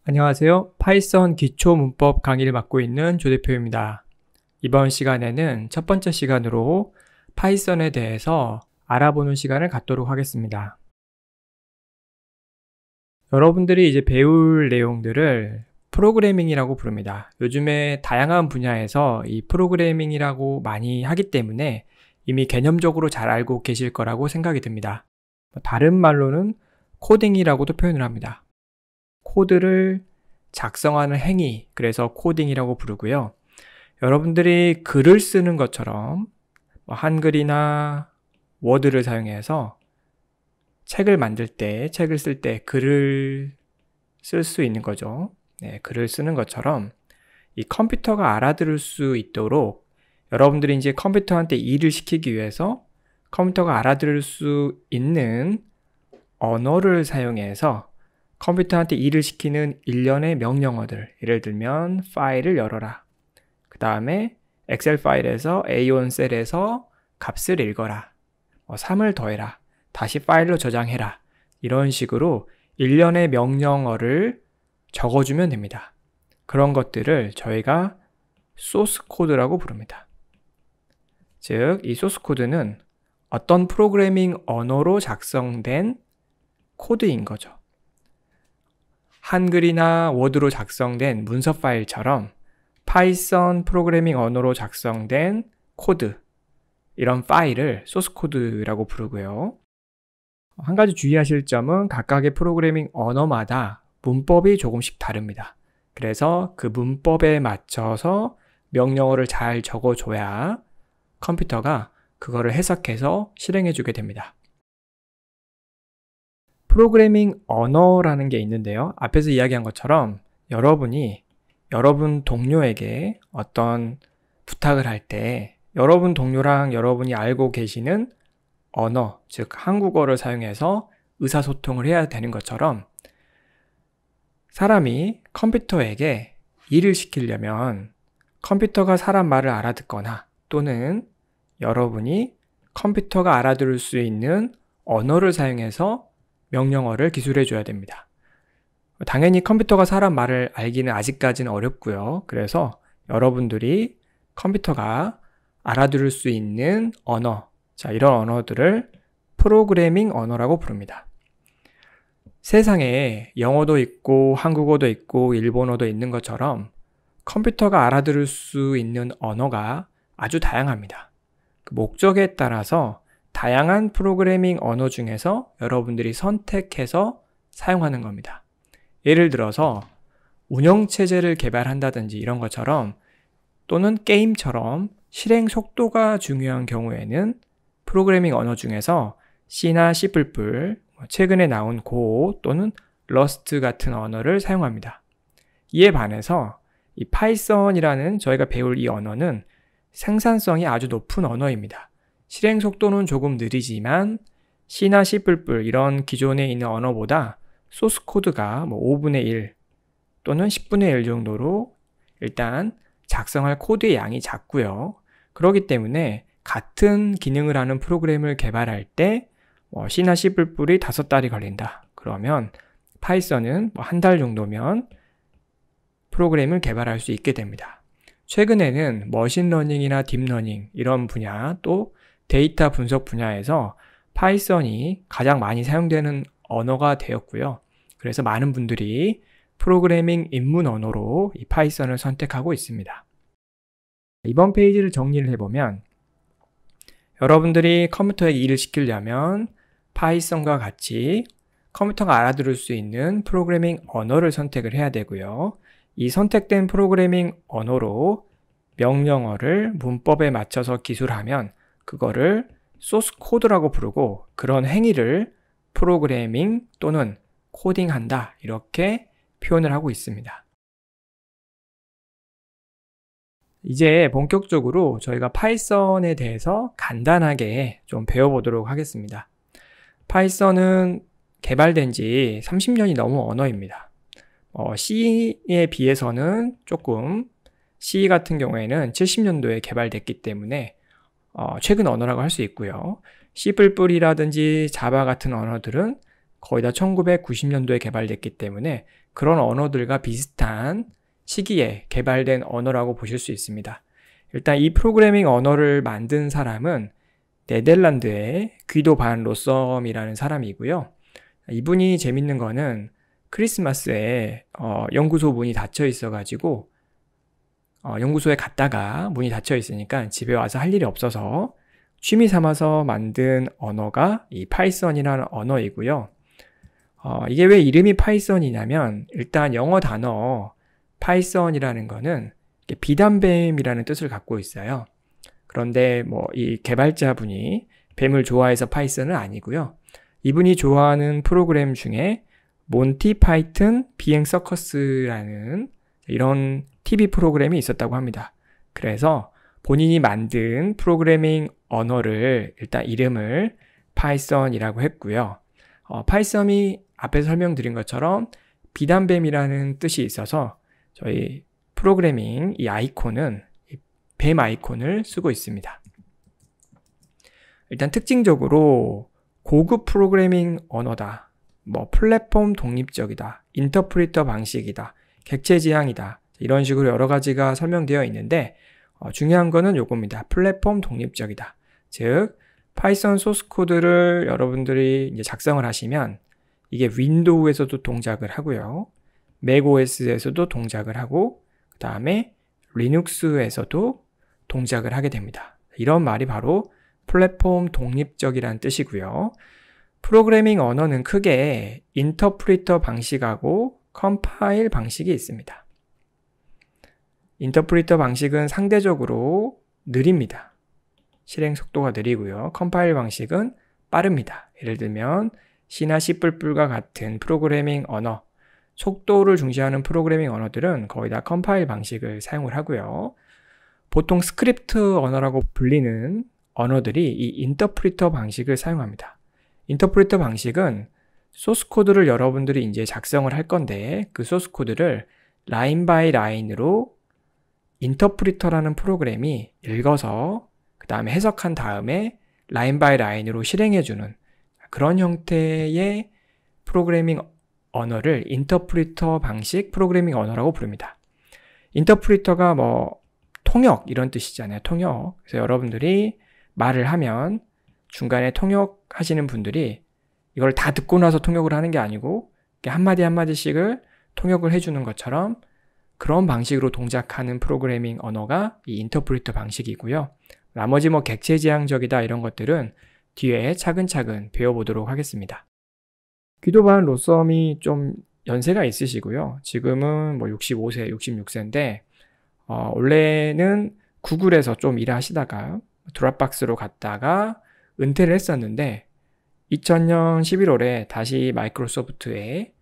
안녕하세요. 파이썬 기초 문법 강의를 맡고 있는 조 대표입니다. 이번 시간에는 첫 번째 시간으로 파이썬에 대해서 알아보는 시간을 갖도록 하겠습니다. 여러분들이 이제 배울 내용들을 프로그래밍이라고 부릅니다. 요즘에 다양한 분야에서 이 프로그래밍이라고 많이 하기 때문에 이미 개념적으로 잘 알고 계실 거라고 생각이 듭니다. 다른 말로는 코딩이라고도 표현을 합니다. 코드를 작성하는 행위, 그래서 코딩이라고 부르고요. 여러분들이 글을 쓰는 것처럼 한글이나 워드를 사용해서 책을 만들 때, 책을 쓸 때 글을 쓸 수 있는 거죠. 네, 글을 쓰는 것처럼 이 컴퓨터가 알아들을 수 있도록 여러분들이 이제 컴퓨터한테 일을 시키기 위해서 컴퓨터가 알아들을 수 있는 언어를 사용해서 컴퓨터한테 일을 시키는 일련의 명령어들, 예를 들면 파일을 열어라, 그 다음에 엑셀 파일에서 A1 셀에서 값을 읽어라, 3을 더해라, 다시 파일로 저장해라, 이런 식으로 일련의 명령어를 적어주면 됩니다. 그런 것들을 저희가 소스 코드라고 부릅니다. 즉, 이 소스 코드는 어떤 프로그래밍 언어로 작성된 코드인 거죠. 한글이나 워드로 작성된 문서 파일처럼 파이썬 프로그래밍 언어로 작성된 코드, 이런 파일을 소스 코드라고 부르고요. 한 가지 주의하실 점은 각각의 프로그래밍 언어마다 문법이 조금씩 다릅니다. 그래서 그 문법에 맞춰서 명령어를 잘 적어줘야 컴퓨터가 그거를 해석해서 실행해주게 됩니다. 프로그래밍 언어라는 게 있는데요. 앞에서 이야기한 것처럼 여러분이 여러분 동료에게 어떤 부탁을 할 때 여러분 동료랑 여러분이 알고 계시는 언어, 즉 한국어를 사용해서 의사소통을 해야 되는 것처럼 사람이 컴퓨터에게 일을 시키려면 컴퓨터가 사람 말을 알아듣거나 또는 여러분이 컴퓨터가 알아들을 수 있는 언어를 사용해서 명령어를 기술해 줘야 됩니다. 당연히 컴퓨터가 사람 말을 알기는 아직까지는 어렵고요. 그래서 여러분들이 컴퓨터가 알아들을 수 있는 언어, 이런 언어들을 프로그래밍 언어라고 부릅니다. 세상에 영어도 있고 한국어도 있고 일본어도 있는 것처럼 컴퓨터가 알아들을 수 있는 언어가 아주 다양합니다. 그 목적에 따라서 다양한 프로그래밍 언어 중에서 여러분들이 선택해서 사용하는 겁니다. 예를 들어서 운영체제를 개발한다든지 이런 것처럼 또는 게임처럼 실행 속도가 중요한 경우에는 프로그래밍 언어 중에서 C나 C++, 최근에 나온 고 또는 러스트 같은 언어를 사용합니다. 이에 반해서 이 파이썬이라는 저희가 배울 이 언어는 생산성이 아주 높은 언어입니다. 실행 속도는 조금 느리지만 C나 C++ 이런 기존에 있는 언어보다 소스 코드가 5분의 1 또는 10분의 1 정도로 일단 작성할 코드의 양이 작고요. 그렇기 때문에 같은 기능을 하는 프로그램을 개발할 때 C나 C++이 5달이 걸린다. 그러면 파이썬은 한 달 정도면 프로그램을 개발할 수 있게 됩니다. 최근에는 머신러닝이나 딥러닝 이런 분야 또 데이터 분석 분야에서 파이썬이 가장 많이 사용되는 언어가 되었고요. 그래서 많은 분들이 프로그래밍 입문 언어로 이 파이썬을 선택하고 있습니다. 이번 페이지를 정리를 해보면 여러분들이 컴퓨터에 일을 시키려면 파이썬과 같이 컴퓨터가 알아들을 수 있는 프로그래밍 언어를 선택을 해야 되고요. 이 선택된 프로그래밍 언어로 명령어를 문법에 맞춰서 기술하면 그거를 소스 코드라고 부르고 그런 행위를 프로그래밍 또는 코딩한다, 이렇게 표현을 하고 있습니다. 이제 본격적으로 저희가 파이썬에 대해서 간단하게 좀 배워보도록 하겠습니다. 파이썬은 개발된 지 30년이 넘은 언어입니다. C에 비해서는 조금 C 같은 경우에는 70년도에 개발됐기 때문에 최근 언어라고 할 수 있고요. C++이라든지 자바 같은 언어들은 거의 다 1990년도에 개발됐기 때문에 그런 언어들과 비슷한 시기에 개발된 언어라고 보실 수 있습니다. 일단 이 프로그래밍 언어를 만든 사람은 네덜란드의 귀도 반 로썸이라는 사람이고요. 이분이 재밌는 거는 크리스마스에 연구소 문이 닫혀 있어가지고 연구소에 갔다가 문이 닫혀 있으니까 집에 와서 할 일이 없어서 취미 삼아서 만든 언어가 이 파이썬이라는 언어이고요. 이게 왜 이름이 파이썬이냐면 일단 영어 단어 파이썬이라는 거는 비단뱀이라는 뜻을 갖고 있어요. 그런데 뭐 이 개발자분이 뱀을 좋아해서 파이썬은 아니고요. 이분이 좋아하는 프로그램 중에 몬티 파이튼 비행 서커스라는 이런 TV 프로그램이 있었다고 합니다. 그래서 본인이 만든 프로그래밍 언어를 일단 이름을 파이썬이라고 했고요. 파이썬이 앞에서 설명드린 것처럼 비단뱀이라는 뜻이 있어서 저희 프로그래밍 이 아이콘은 뱀 아이콘을 쓰고 있습니다. 일단 특징적으로 고급 프로그래밍 언어다. 뭐 플랫폼 독립적이다. 인터프리터 방식이다. 객체 지향이다. 이런 식으로 여러 가지가 설명되어 있는데 중요한 거는 요겁니다. 플랫폼 독립적이다. 즉 파이썬 소스 코드를 여러분들이 이제 작성을 하시면 이게 윈도우에서도 동작을 하고요. 맥OS에서도 동작을 하고 그 다음에 리눅스에서도 동작을 하게 됩니다. 이런 말이 바로 플랫폼 독립적이라는 뜻이고요. 프로그래밍 언어는 크게 인터프리터 방식하고 컴파일 방식이 있습니다. 인터프리터 방식은 상대적으로 느립니다. 실행 속도가 느리고요. 컴파일 방식은 빠릅니다. 예를 들면 C나 C++과 같은 프로그래밍 언어, 속도를 중시하는 프로그래밍 언어들은 거의 다 컴파일 방식을 사용을 하고요. 보통 스크립트 언어라고 불리는 언어들이 이 인터프리터 방식을 사용합니다. 인터프리터 방식은 소스 코드를 여러분들이 이제 작성을 할 건데 그 소스 코드를 라인 바이 라인으로 인터프리터라는 프로그램이 읽어서 그 다음에 해석한 다음에 라인 바이 라인으로 실행해주는 그런 형태의 프로그래밍 언어를 인터프리터 방식 프로그래밍 언어라고 부릅니다. 인터프리터가 뭐 통역 이런 뜻이잖아요. 통역. 그래서 여러분들이 말을 하면 중간에 통역하시는 분들이 이걸 다 듣고 나서 통역을 하는 게 아니고 한마디 한마디씩을 통역을 해주는 것처럼 그런 방식으로 동작하는 프로그래밍 언어가 이 인터프리터 방식이고요. 나머지 뭐 객체 지향적이다 이런 것들은 뒤에 차근차근 배워보도록 하겠습니다. 귀도 반 로썸이 좀 연세가 있으시고요. 지금은 뭐 65세, 66세인데 원래는 구글에서 좀 일을 하시다가 드랍박스로 갔다가 은퇴를 했었는데 2000년 11월에 다시 마이크로소프트에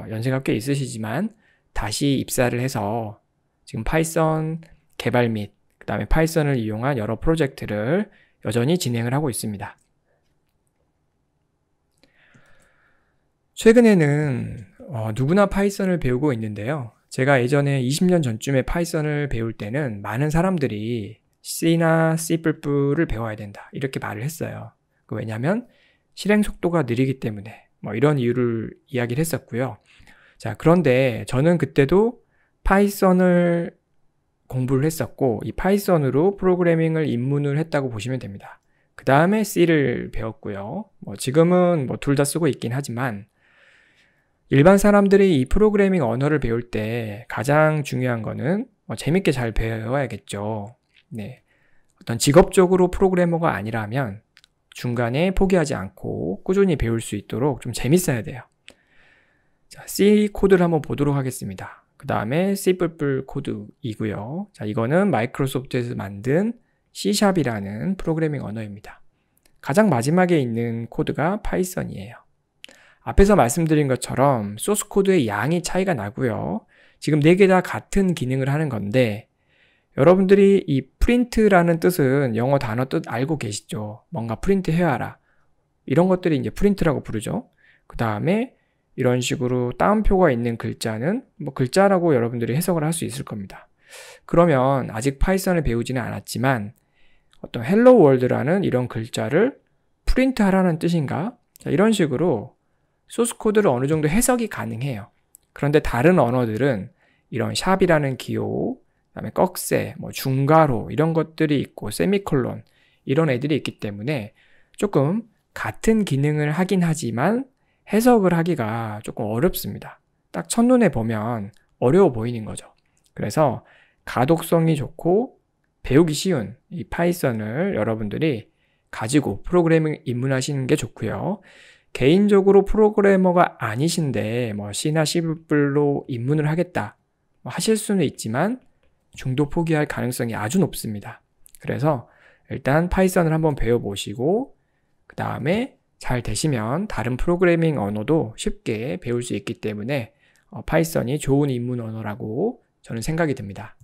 연세가 꽤 있으시지만 다시 입사를 해서 지금 파이썬 개발 및 그 다음에 파이썬을 이용한 여러 프로젝트를 여전히 진행을 하고 있습니다. 최근에는 누구나 파이썬을 배우고 있는데요. 제가 예전에 20년 전쯤에 파이썬을 배울 때는 많은 사람들이 C나 C++를 배워야 된다 이렇게 말을 했어요. 왜냐하면 실행 속도가 느리기 때문에 뭐 이런 이유를 이야기를 했었고요. 자, 그런데 저는 그때도 파이썬을 공부를 했었고 이 파이썬으로 프로그래밍을 입문을 했다고 보시면 됩니다. 그 다음에 C를 배웠고요. 뭐 지금은 뭐 둘 다 쓰고 있긴 하지만 일반 사람들이 이 프로그래밍 언어를 배울 때 가장 중요한 거는 재밌게 잘 배워야겠죠. 네. 어떤 직업적으로 프로그래머가 아니라면 중간에 포기하지 않고 꾸준히 배울 수 있도록 좀 재밌어야 돼요. 자, C 코드를 한번 보도록 하겠습니다. 그 다음에 C++ 코드이고요. 자, 이거는 마이크로소프트에서 만든 C#이라는 프로그래밍 언어입니다. 가장 마지막에 있는 코드가 파이썬이에요. 앞에서 말씀드린 것처럼 소스 코드의 양이 차이가 나고요. 지금 4개 다 같은 기능을 하는 건데 여러분들이 이 프린트라는 뜻은 영어 단어 뜻 알고 계시죠? 뭔가 프린트 해야 하라. 이런 것들이 이제 프린트라고 부르죠. 그 다음에 이런 식으로 따옴표가 있는 글자는 뭐 글자라고 여러분들이 해석을 할 수 있을 겁니다. 그러면 아직 파이썬을 배우지는 않았지만 어떤 헬로 월드라는 이런 글자를 프린트 하라는 뜻인가? 자, 이런 식으로 소스 코드를 어느 정도 해석이 가능해요. 그런데 다른 언어들은 이런 샵이라는 기호, 그다음에 꺽쇠, 뭐 중괄호 이런 것들이 있고 세미콜론 이런 애들이 있기 때문에 조금 같은 기능을 하긴 하지만 해석을 하기가 조금 어렵습니다. 딱 첫눈에 보면 어려워 보이는 거죠. 그래서 가독성이 좋고 배우기 쉬운 이 파이썬을 여러분들이 가지고 프로그래밍 입문하시는 게 좋고요. 개인적으로 프로그래머가 아니신데 뭐 C나 C++로 입문을 하겠다 하실 수는 있지만 중도 포기할 가능성이 아주 높습니다. 그래서 일단 파이썬을 한번 배워보시고 그 다음에 잘 되시면 다른 프로그래밍 언어도 쉽게 배울 수 있기 때문에 파이썬이 좋은 입문 언어라고 저는 생각이 듭니다.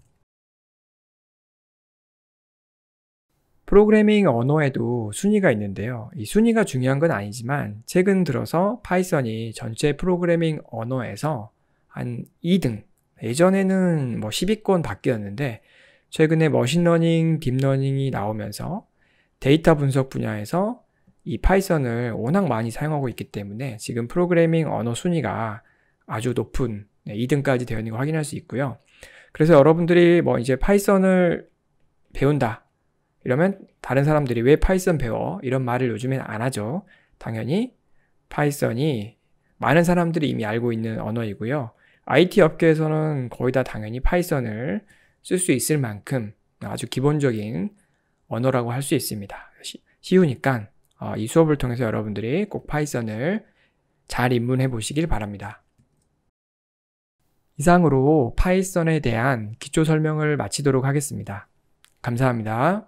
프로그래밍 언어에도 순위가 있는데요. 이 순위가 중요한 건 아니지만 최근 들어서 파이썬이 전체 프로그래밍 언어에서 한 2등, 예전에는 뭐 10위권 바뀌었는데 최근에 머신러닝, 딥러닝이 나오면서 데이터 분석 분야에서 이 파이썬을 워낙 많이 사용하고 있기 때문에 지금 프로그래밍 언어 순위가 아주 높은 2등까지 되어 있는 거 확인할 수 있고요. 그래서 여러분들이 뭐 이제 파이썬을 배운다 이러면 다른 사람들이 왜 파이썬 배워? 이런 말을 요즘엔 안 하죠. 당연히 파이썬이 많은 사람들이 이미 알고 있는 언어이고요. IT 업계에서는 거의 다 당연히 파이썬을 쓸 수 있을 만큼 아주 기본적인 언어라고 할 수 있습니다. 쉬우니까 이 수업을 통해서 여러분들이 꼭 파이썬을 잘 입문해 보시길 바랍니다. 이상으로 파이썬에 대한 기초 설명을 마치도록 하겠습니다. 감사합니다.